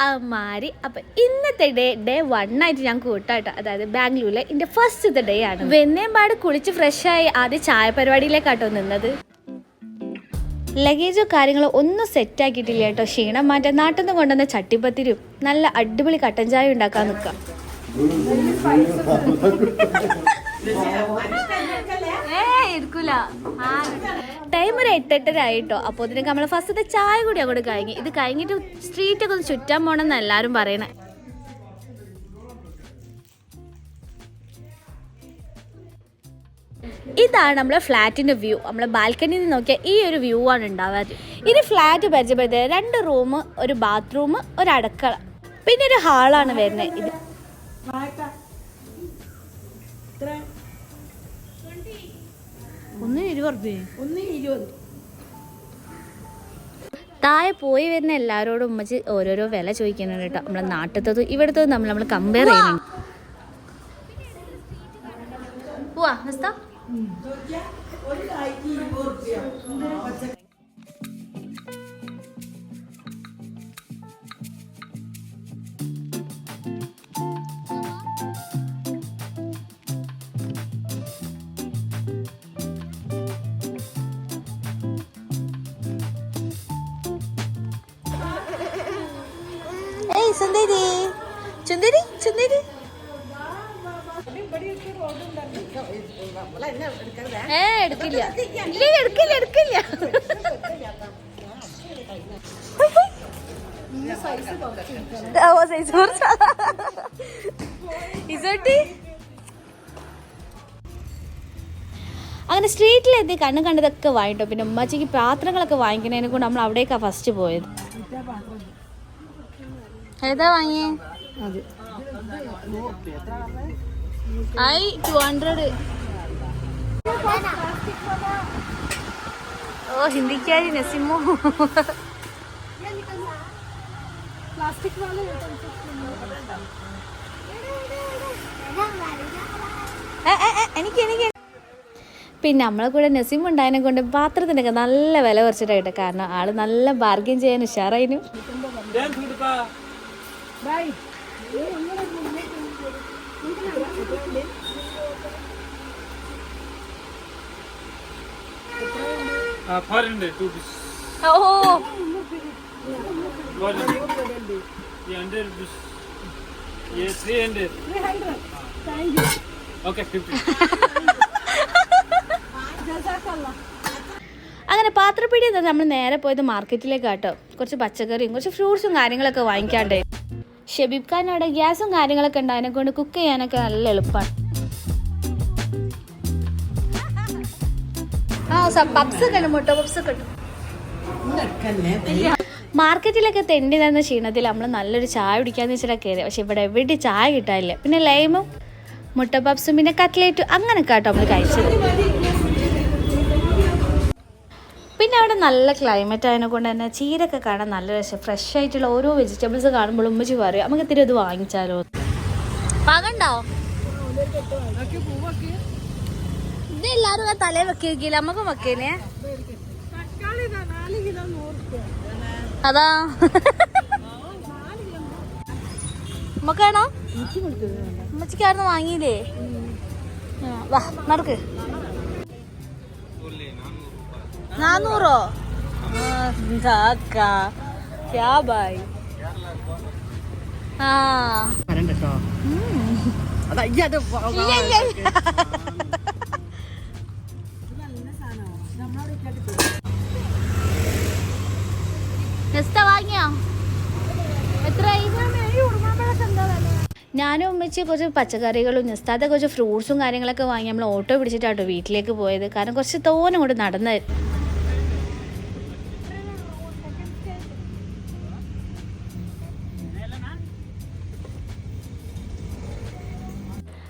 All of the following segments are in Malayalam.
അമ്മാരി. അപ്പം ഇന്നത്തെ ഡേ 1 ആയിട്ട് ഞാൻ കൂട്ടാട്ടോ. അതായത് ബാംഗ്ലൂരിലെ എൻ്റെ ഫസ്റ്റത്തെ ഡേ ആണ്. വെന്നേമ്പാട് കുളിച്ച് ഫ്രഷായി ആദ്യം ചായ പരിപാടിയിലേക്കാട്ടോ നിന്നത്. ലഗേജോ കാര്യങ്ങളോ ഒന്നും സെറ്റാക്കിയിട്ടില്ല കേട്ടോ. ക്ഷീണം മാറ്റാൻ നാട്ടിൽ നിന്ന് കൊണ്ടുവന്ന ചട്ടിപ്പത്തിരും നല്ല അടിപൊളി കട്ടൻ ചായ ഉണ്ടാക്കാൻ നിൽക്കാം. ടൈം ഒരു 8:30 ആയിട്ടോ. അപ്പോൾ ഇതിനൊക്കെ നമ്മളെ ഫസ്റ്റത്തെ ചായ കൂടി അങ്ങോട്ട് കഴിഞ്ഞു. ഇത് കഴിഞ്ഞിട്ട് സ്ട്രീറ്റൊക്കെ ഒന്ന് ചുറ്റാൻ പോകണമെന്ന് എല്ലാവരും പറയണേ. ഇതാണ് നമ്മളെ ഫ്ലാറ്റിൻ്റെ വ്യൂ. നമ്മളെ ബാൽക്കണിയിൽ നിന്ന് നോക്കിയാൽ ഈ ഒരു വ്യൂ ആണ് ഉണ്ടാവാറ്. ഇനി ഫ്ലാറ്റ് പരിചയപ്പെടുത്തിയത് 2 റൂം, ഒരു ബാത്റൂം, ഒരു അടുക്കള, പിന്നെ ഒരു ഹാളാണ് വരുന്നത്. ഇത് താഴെ പോയി വരുന്ന എല്ലാവരോടും ഉമ്മച്ച് ഓരോരോ വില ചോദിക്കുന്നുണ്ട് കേട്ടോ. നമ്മളെ നാട്ടിലത്തതും ഇവിടുത്തതും നമ്മൾ കമ്പയർ ചെയ്യുന്നുണ്ട്. പോവാ നസ്ത. ഏയ് സുന്ദരി ചുന്ദരി ചുന്ദരി എടുക്കില്ല എടുക്കില്ല എടുക്കില്ല. അങ്ങനെ സ്ട്രീറ്റിലെത്തി കണ്ണും കണ്ടതൊക്കെ വാങ്ങിട്ടോ. പിന്നെ ഉമ്മച്ചിക്ക് പാത്രങ്ങളൊക്കെ വാങ്ങിക്കുന്നതിനെ കൊണ്ട് നമ്മൾ അവിടേക്കാണ് ഫസ്റ്റ് പോയത്. ഏതാ വാങ്ങിയേ? 200. ഓ ഹിന്ദിക്കാരി നസിമോ. എനിക്ക് പിന്നെ നമ്മളെ കൂടെ നസീം ഉണ്ടായതിനെ കൊണ്ട് പാത്രത്തിനൊക്കെ നല്ല വില കുറച്ചിട്ടായിട്ട്. കാരണം ആള് നല്ല ബാർഗെയിൻ ചെയ്യാൻ ഉഷാറായിരുന്നു. അങ്ങനെ പാത്രപ്പിടി നമ്മൾ നേരെ പോയത് മാർക്കറ്റിലേക്കാട്ടോ. കുറച്ച് പച്ചക്കറിയും കുറച്ച് ഫ്രൂട്ട്സും കാര്യങ്ങളൊക്കെ വാങ്ങിക്കാണ്ടേ. ഷെബീബ് ഖാൻ അവിടെ ഗ്യാസും കാര്യങ്ങളൊക്കെ ഉണ്ട്. അതിനെ കൊണ്ട് കുക്ക് ചെയ്യാനൊക്കെ നല്ല എളുപ്പമാണ്. മുട്ട പപ്സ് ഒക്കെ മാർക്കറ്റിലൊക്കെ തെണ്ടി തന്ന ക്ഷീണത്തിൽ നമ്മൾ നല്ലൊരു ചായ കുടിക്കാന്ന് വെച്ചിട്ടാണ് കയറി. പക്ഷെ ഇവിടെ എവിടെ ചായ കിട്ടാനില്ല. പിന്നെ ലൈമും മുട്ട പപ്സും പിന്നെ കട്ട്ലേറ്റും അങ്ങനെയൊക്കെ ആട്ടോ നമ്മൾ കഴിച്ചത്. പിന്നെ അവിടെ നല്ല ക്ലൈമറ്റ് ആയതിനെ കൊണ്ട് തന്നെ ചീരൊക്കെ കാണാൻ നല്ല രസം. ഫ്രഷ് ആയിട്ടുള്ള ഓരോ വെജിറ്റബിൾസ് കാണുമ്പോൾ ഉമ്മച്ചി പറയും നമുക്ക് ഇത്തിരി ഇത് വാങ്ങിച്ചാലോ. പാകണ്ടോ? ഇത് എല്ലാരും തലേ വെക്കില്ല, നമുക്കും വെക്കേനെ. അതാ നമുക്കാണോ? ഉമ്മച്ചിക്കായിരുന്നു വാങ്ങിയില്ലേ? വാ നടക്ക്. 400? क्या भाई. വാങ്ങിയോ? എത്രയായി? ഞാനും ഉമ്മച്ചി കുറച്ച് പച്ചക്കറികളും നെസ്താത്ത കുറച്ച് ഫ്രൂട്ട്സും കാര്യങ്ങളൊക്കെ വാങ്ങി നമ്മൾ ഓട്ടോ പിടിച്ചിട്ടാട്ടോ വീട്ടിലേക്ക് പോയത്. കാരണം കുറച്ച് തോനെ കൊണ്ട് നടന്നത്.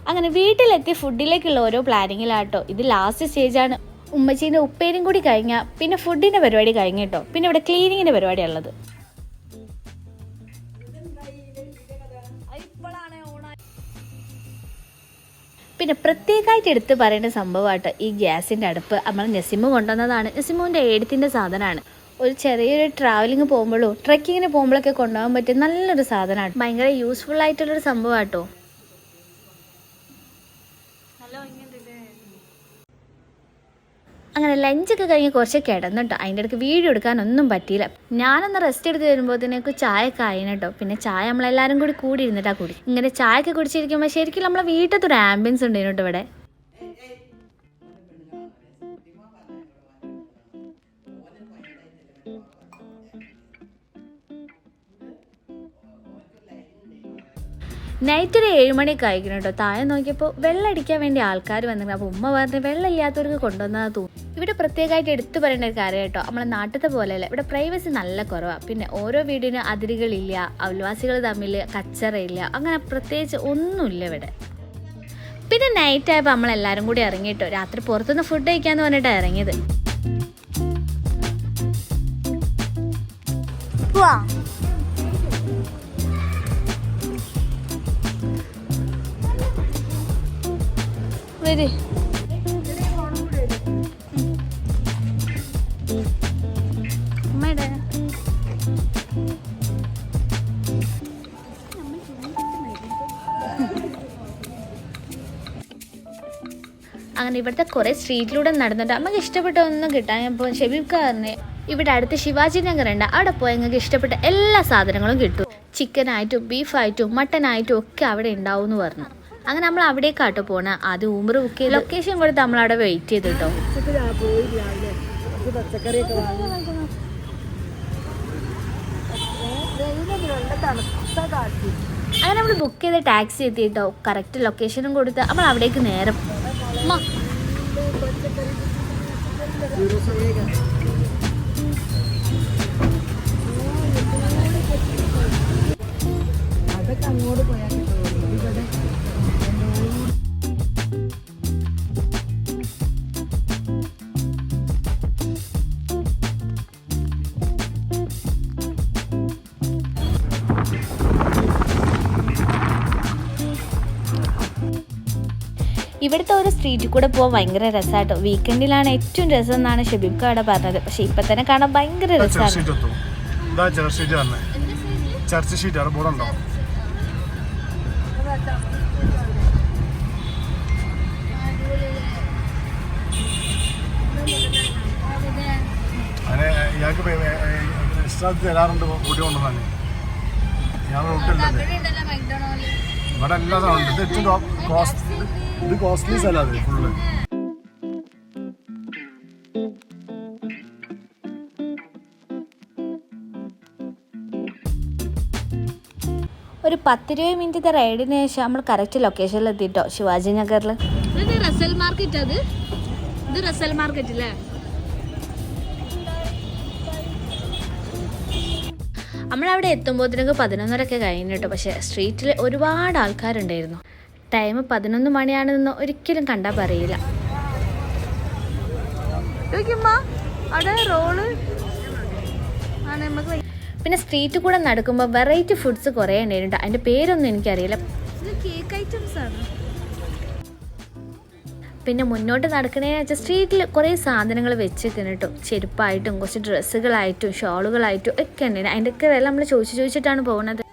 അങ്ങനെ വീട്ടിലെത്തി ഫുഡിലേക്കുള്ള ഓരോ പ്ലാനിങ്ങിലാട്ടോ. ഇത് ലാസ്റ്റ് സ്റ്റേജാണ്. ഉമ്മച്ചീൻ്റെ ഉപ്പേരും കൂടി കഴിഞ്ഞാൽ പിന്നെ ഫുഡിൻ്റെ പരിപാടി കഴിഞ്ഞിട്ടോ. പിന്നെ ഇവിടെ ക്ലീനിങ്ങിൻ്റെ പരിപാടിയുള്ളത്. പിന്നെ പ്രത്യേകമായിട്ട് എടുത്ത് പറയേണ്ട സംഭവമായിട്ട് ഈ ഗ്യാസിൻ്റെ അടുപ്പ് നമ്മൾ നെസിമു കൊണ്ടുവന്നതാണ്. നെസിമുവിൻ്റെ ഏടത്തിൻ്റെ സാധനമാണ്. ഒരു ചെറിയൊരു ട്രാവലിംഗ് പോകുമ്പോഴോ ട്രെക്കിങ്ങിന് പോകുമ്പോഴൊക്കെ കൊണ്ടുപോകാൻ പറ്റിയ നല്ലൊരു സാധനമാണ്. ഭയങ്കര യൂസ്ഫുൾ ആയിട്ടുള്ളൊരു സംഭവം കേട്ടോ. അങ്ങനെ ലഞ്ചൊക്കെ കഴിഞ്ഞ് കുറച്ച് കിടന്നിട്ടോ. അതിൻ്റെ ഇടയ്ക്ക് വീഡിയോ എടുക്കാനൊന്നും പറ്റിയില്ല. ഞാനൊന്ന് റെസ്റ്റ് എടുത്ത് വരുമ്പോഴത്തേക്ക് ചായയൊക്കെ ആയിന് കേട്ടോ. പിന്നെ ചായ നമ്മളെല്ലാവരും കൂടി ഇരുന്നിട്ടാണ് കുടി. ഇങ്ങനെ ചായയൊക്കെ കുടിച്ചിരിക്കുമ്പോൾ ശരിക്കും നമ്മളെ വീട്ടിലത്തെ ഒരു ആംബിയൻസ് ഉണ്ട് കേട്ടോ ഇവിടെ. നൈറ്റ് ഒരു 7 മണിയൊക്കെ ആയിരിക്കണം കേട്ടോ. താഴെ നോക്കിയപ്പോൾ വെള്ളം അടിക്കാൻ വേണ്ടി ആൾക്കാർ വന്നിരുന്നു. അപ്പോൾ ഉമ്മ പറഞ്ഞ് വെള്ളം ഇല്ലാത്തവർക്ക് കൊണ്ടുവന്നതാണ് തോന്നുന്നു. ഇവിടെ പ്രത്യേകമായിട്ട് എടുത്തു പറയേണ്ട ഒരു കാര്യം കേട്ടോ, നമ്മളെ നാട്ടിലത്തെ പോലെയല്ല, ഇവിടെ പ്രൈവസി നല്ല കുറവാണ്. പിന്നെ ഓരോ വീടിനും അതിരുകളില്ല, അയൽവാസികൾ തമ്മിൽ കച്ചറയില്ല, അങ്ങനെ പ്രത്യേകിച്ച് ഒന്നുമില്ല ഇവിടെ. പിന്നെ നൈറ്റ് ആയപ്പോൾ നമ്മളെല്ലാവരും കൂടി ഇറങ്ങിയിട്ടോ. രാത്രി പുറത്തുനിന്ന് ഫുഡ് കഴിക്കാമെന്ന് പറഞ്ഞിട്ടാണ് ഇറങ്ങിയത്. വരി അങ്ങനെ ഇവിടുത്തെ കുറേ സ്ട്രീറ്റിലൂടെ നടന്നിട്ട് നമുക്ക് ഇഷ്ടപ്പെട്ട ഒന്നും കിട്ടാൻ ഇപ്പോൾ ഷെബീബ്ക്കാരനെ ഇവിടെ അടുത്ത് ശിവാജി നഗർ ഉണ്ട്. അവിടെ പോയി നിങ്ങൾക്ക് ഇഷ്ടപ്പെട്ട എല്ലാ സാധനങ്ങളും കിട്ടും. ചിക്കനായിട്ടും ബീഫായിട്ടും മട്ടനായിട്ടും ഒക്കെ അവിടെ ഉണ്ടാവും എന്ന് പറഞ്ഞു. അങ്ങനെ നമ്മൾ അവിടേക്കാട്ടോ പോണ. ആദ്യം ഊമർ ബുക്ക് ചെയ്ത് ലൊക്കേഷൻ കൊടുത്ത് നമ്മളവിടെ വെയിറ്റ് ചെയ്ത് കേട്ടോ. അങ്ങനെ നമ്മൾ ബുക്ക് ചെയ്ത ടാക്സി എത്തിയിട്ടോ. കറക്റ്റ് ലൊക്കേഷനും കൊടുത്ത് നമ്മൾ അവിടേക്ക് നേരെ അതൊക്കെ അങ്ങോട്ട് പോയാൽ ഇവിടുത്തെ ഒരു സ്ട്രീറ്റിൽ കൂടെ പോകാൻ ഭയങ്കര രസമായിട്ടോ. വീക്കെൻഡിലാണ് ഏറ്റവും രസം എന്നാണ് ഷെബീബ്ക്ക അവിടെ പറഞ്ഞത്. പക്ഷെ ഇപ്പൊ തന്നെ കാണാൻ ഭയങ്കര രസമാണ്. ഇവിടെ എല്ലാ സാധനം ഇത് കോസ്റ്റ്ലി സ്ഥലമാണ് ഫുള്ള്. ഒരു 10-20 മിനിറ്റത്തെ റൈഡിന് ശേഷം നമ്മൾ കറക്റ്റ് ലൊക്കേഷനിൽ എത്തിയിട്ടോ. ശിവാജി നഗറിൽ റസൽ മാർക്കറ്റ്. ഇത് റസൽ മാർക്കറ്റ് അല്ലേ? നമ്മളവിടെ എത്തുമ്പോഴത്തേക്ക് 11:30 കഴിഞ്ഞിട്ടോ. പക്ഷേ സ്ട്രീറ്റിൽ ഒരുപാട് ആൾക്കാരുണ്ടായിരുന്നു. ടൈം 11 മണിയാണെന്ന് ഒരിക്കലും കണ്ടാൽ പറയില്ല. പിന്നെ സ്ട്രീറ്റിൽ കൂടെ നടക്കുമ്പോൾ വെറൈറ്റി ഫുഡ്സ് കുറേ ഉണ്ടായിരുന്നു. അതിൻ്റെ പേരൊന്നും എനിക്കറിയില്ല. കേക്ക് ഐറ്റംസ് ആണ്. പിന്നെ മുന്നോട്ട് നടക്കണേന്ന് വെച്ചാൽ സ്ട്രീറ്റിൽ കുറേ സാധനങ്ങൾ വെച്ചിരിക്കുന്നു കേട്ടോ. ചെരുപ്പായിട്ടും കുറച്ച് ഡ്രസ്സുകളായിട്ടും ഷോളുകളായിട്ടും ഒക്കെ ഉണ്ടായിരുന്നു. അതിൻ്റെ ഒക്കെ വില നമ്മൾ ചോദിച്ചിട്ടാണ് പോകുന്നത്.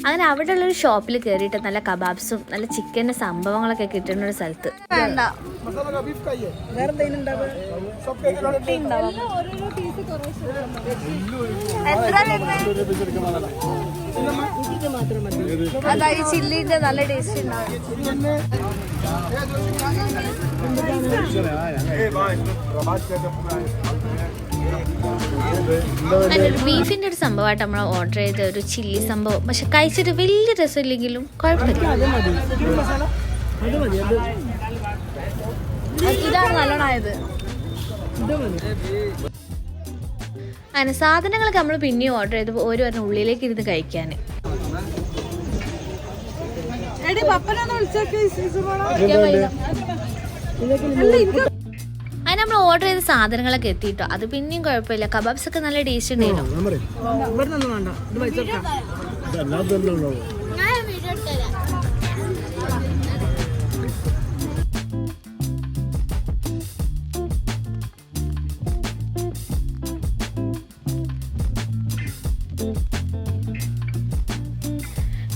അങ്ങനെ അവിടെ ഉള്ളൊരു ഷോപ്പിൽ കയറിയിട്ട് നല്ല കബാബ്സും നല്ല ചിക്കൻ്റെ സംഭവങ്ങളൊക്കെ കിട്ടുന്ന ഒരു സ്ഥലത്ത് ചില്ലിന്റെ നല്ല ടേസ്റ്റ് ബീഫിന്റെ ഒരു സംഭവമായിട്ട് നമ്മൾ ഓർഡർ ചെയ്ത ഒരു ചില്ലി സംഭവം. പക്ഷെ കഴിച്ചിട്ട് വലിയ രസമില്ലെങ്കിലും കുഴപ്പമില്ല. ഇതാണ് നല്ലോണമായത്. അങ്ങനെ സാധനങ്ങളൊക്കെ നമ്മൾ പിന്നെയും ഓർഡർ ചെയ്തപ്പോൾ ഓരോ പറഞ്ഞ ഉള്ളിലേക്ക് ഇരുന്ന് കഴിക്കാൻ. അതിന് നമ്മൾ ഓർഡർ ചെയ്ത സാധനങ്ങളൊക്കെ എത്തിയിട്ടോ. അത് പിന്നെയും കുഴപ്പമില്ല. കബാബ്സ് ഒക്കെ നല്ല ടേസ്റ്റ് ഉണ്ടായിരുന്നു.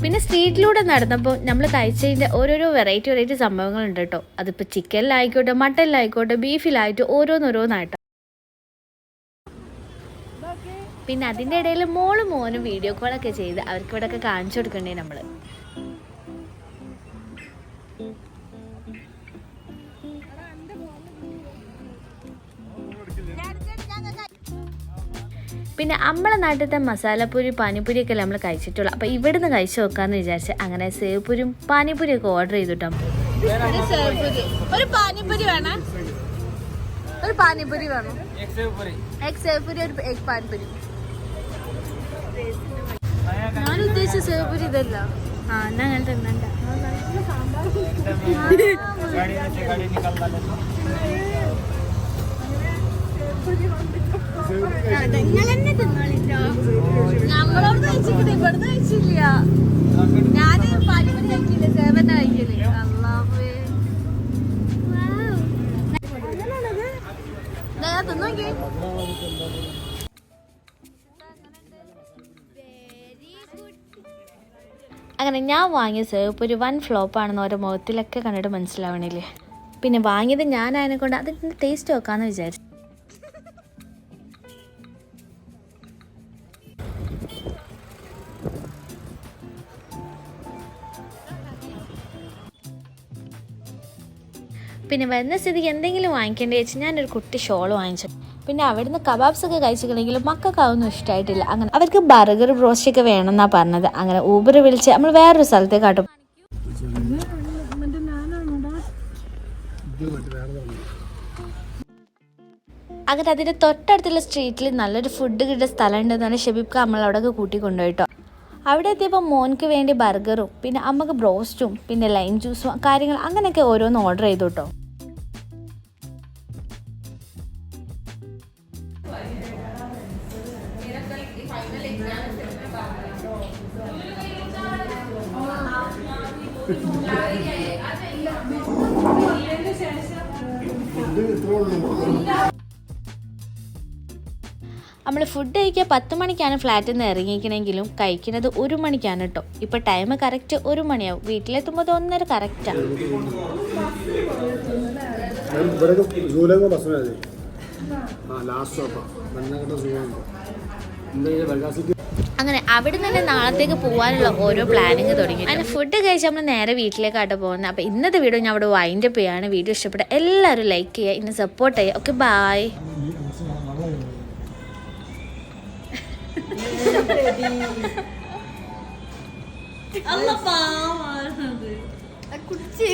പിന്നെ സ്ട്രീറ്റിലൂടെ നടന്നപ്പോൾ നമ്മൾ കഴിച്ചതിൻ്റെ ഓരോരോ വെറൈറ്റി സംഭവങ്ങളുണ്ട് കേട്ടോ. അതിപ്പോൾ ചിക്കനിലായിക്കോട്ടെ, മട്ടനിലായിക്കോട്ടെ, ബീഫിലായിട്ട് ഓരോന്നായിട്ടോ. പിന്നെ അതിൻ്റെ ഇടയിൽ മോളും മോനും വീഡിയോ കോളൊക്കെ ചെയ്ത് അവർക്ക് ഇവിടെയൊക്കെ കാണിച്ചു കൊടുക്കണ്ടേ നമ്മൾ. പിന്നെ നമ്മളെ നാട്ടിലത്തെ മസാലപ്പൂരി പാനിപ്പൂരിയൊക്കെ നമ്മൾ കഴിച്ചിട്ടുള്ളൂ. അപ്പോൾ ഇവിടുന്ന് കഴിച്ചു നോക്കാമെന്ന് വിചാരിച്ച് അങ്ങനെ സേവ്പൂരിയും പാനിപ്പൂരിയൊക്കെ ഓർഡർ ചെയ്തിട്ടോ. ഒരു പാനിപ്പൂരി വേണം, ഒരു പാനിപ്പൂരി വേണം, എഗ് സേവ്പൂരി, ഒരു എഗ് പാനിപ്പൂരി. ഞാൻ ഉദ്ദേശിച്ച സേവ്പൂരി ഇതല്ല. ആ എന്നാ അങ്ങനെ തിന്നണ്ട. ഞങ്ങളോട് കഴിച്ചിട്ട് ഇവിടുന്ന് കഴിച്ചില്ല. ഞാന് പാനിപ്പൂരി കഴിക്കില്ല, സേവന കഴിക്കില്ല. അല്ലാഹുവേ, തിന്നോക്കി. അങ്ങനെ ഞാൻ വാങ്ങിയ സേവ്പൂരി വൻ ഫ്ലോപ്പാണെന്ന് ഓരോ മുഖത്തിലൊക്കെ കണ്ടിട്ട് മനസ്സിലാവണില്ലേ. പിന്നെ വാങ്ങിയത് ഞാനായതിനെ കൊണ്ട് അതിൻ്റെ ടേസ്റ്റ് നോക്കാമെന്ന് വിചാരിച്ചു. പിന്നെ വരുന്ന സ്ഥിതിക്ക് എന്തെങ്കിലും വാങ്ങിക്കേണ്ടി വെച്ച് ഞാനൊരു കുട്ടി ഷോൾ വാങ്ങിച്ചു. പിന്നെ അവിടുന്ന് കബാബ്സൊക്കെ കഴിച്ചിട്ടുണ്ടെങ്കിലും മക്കൾക്ക് അതൊന്നും ഇഷ്ടമായിട്ടില്ല. അങ്ങനെ അവർക്ക് ബർഗർ ബ്രോസ്റ്റൊക്കെ വേണമെന്നാണ് പറഞ്ഞത്. അങ്ങനെ ഊബർ വിളിച്ച് നമ്മൾ വേറൊരു സ്ഥലത്തേക്കാട്ടും. അങ്ങനെ അതിൻ്റെ തൊട്ടടുത്തുള്ള സ്ട്രീറ്റിൽ നല്ലൊരു ഫുഡ് കിട്ടുന്ന സ്ഥലം ഉണ്ടെന്നാണ് ഷെബീബ്ക്ക് നമ്മളവിടെയൊക്കെ കൂട്ടിക്കൊണ്ടുപോയിട്ടോ. അവിടെ എത്തിയപ്പോൾ മോൻക്ക് വേണ്ടി ബർഗറും പിന്നെ അമ്മക്ക് ബ്രോസ്റ്റും പിന്നെ ലൈം ജ്യൂസും കാര്യങ്ങൾ അങ്ങനെയൊക്കെ ഓരോന്ന് ഓർഡർ ചെയ്തു കേട്ടോ. നമ്മൾ ഫുഡ് കഴിക്കാൻ 10 മണിക്കാണ് ഫ്ലാറ്റിൽ നിന്ന് ഇറങ്ങിക്കണമെങ്കിലും കഴിക്കുന്നത് 1 മണിക്കാണ് കേട്ടോ. ഇപ്പോൾ ടൈം കറക്റ്റ് 1 മണിയാവും. വീട്ടിലെത്തുമ്പോൾ 1:30 കറക്റ്റാണ്. അങ്ങനെ അവിടെ നിന്ന് തന്നെ നാളത്തേക്ക് പോകാനുള്ള ഓരോ പ്ലാനിങ് തുടങ്ങി. അങ്ങനെ ഫുഡ് കഴിച്ച് നമ്മൾ നേരെ വീട്ടിലേക്കാട്ടോ പോകുന്നത്. അപ്പോൾ ഇന്നത്തെ വീഡിയോ ഞാൻ അവിടെ വൈൻഡപ്പ് ചെയ്യാണ്. വീഡിയോ ഇഷ്ടപ്പെട്ട എല്ലാവരും ലൈക്ക് ചെയ്യുക, ഇന്നെ സപ്പോർട്ട് ചെയ്യുക. Okay, bye. കുടിച്ച്